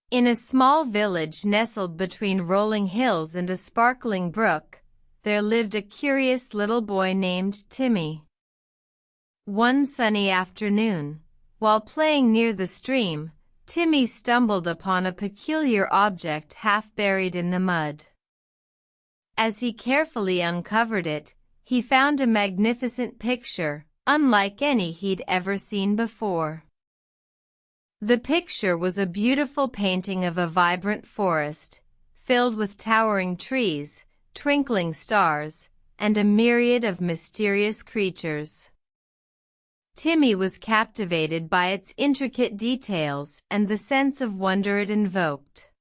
In a small village nestled between rolling hills and a sparkling brook, there lived a curious little boy named Timmy. One sunny afternoon, while playing near the stream, Timmy stumbled upon a peculiar object half buried in the mud. As he carefully uncovered it, he found a magnificent picture, unlike any he'd ever seen before. The picture was a beautiful painting of a vibrant forest, filled with towering trees, twinkling stars, and a myriad of mysterious creatures. Timmy was captivated by its intricate details and the sense of wonder it invoked.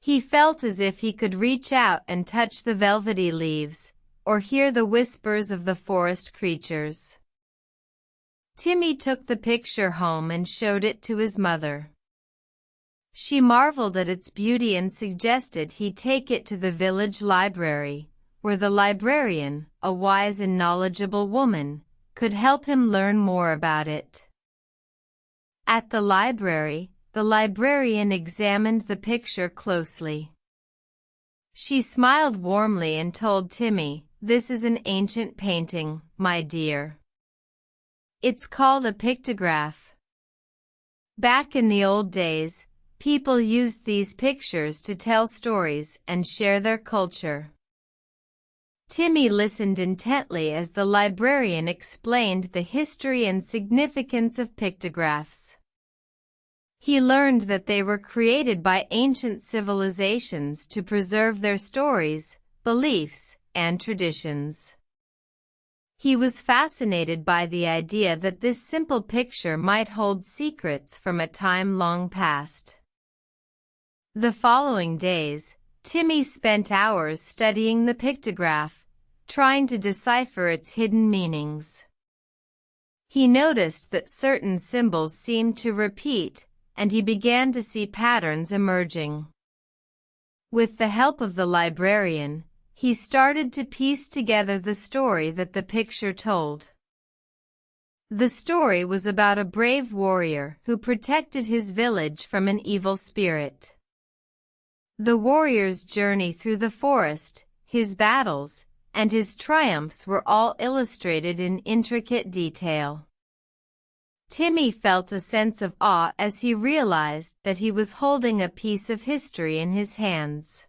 He felt as if he could reach out and touch the velvety leaves, or hear the whispers of the forest creatures. Timmy took the picture home and showed it to his mother. She marveled at its beauty and suggested he take it to the village library, where the librarian, a wise and knowledgeable woman, could help him learn more about it. At the library, the librarian examined the picture closely. She smiled warmly and told Timmy, "This is an ancient painting, my dear. It's called a pictograph. Back in the old days, people used these pictures to tell stories and share their culture." Timmy listened intently as the librarian explained the history and significance of pictographs. He learned that they were created by ancient civilizations to preserve their stories, beliefs, and traditions. He was fascinated by the idea that this simple picture might hold secrets from a time long past. The following days, Timmy spent hours studying the pictograph, trying to decipher its hidden meanings. He noticed that certain symbols seemed to repeat, and he began to see patterns emerging. With the help of the librarian, he started to piece together the story that the picture told. The story was about a brave warrior who protected his village from an evil spirit. The warrior's journey through the forest, his battles, and his triumphs were all illustrated in intricate detail. Timmy felt a sense of awe as he realized that he was holding a piece of history in his hands.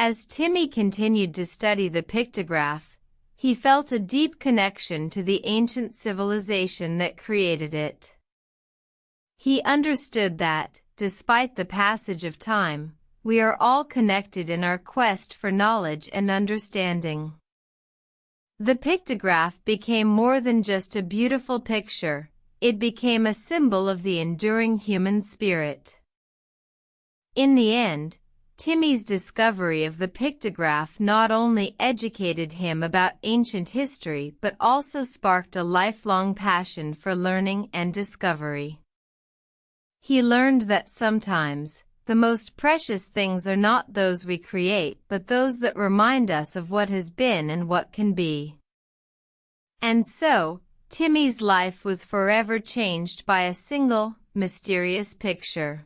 As Timmy continued to study the pictograph, he felt a deep connection to the ancient civilization that created it. He understood that, despite the passage of time, we are all connected in our quest for knowledge and understanding. The pictograph became more than just a beautiful picture, it became a symbol of the enduring human spirit. In the end, Timmy's discovery of the pictograph not only educated him about ancient history but also sparked a lifelong passion for learning and discovery. He learned that sometimes, the most precious things are not those we create but those that remind us of what has been and what can be. And so, Timmy's life was forever changed by a single, mysterious picture.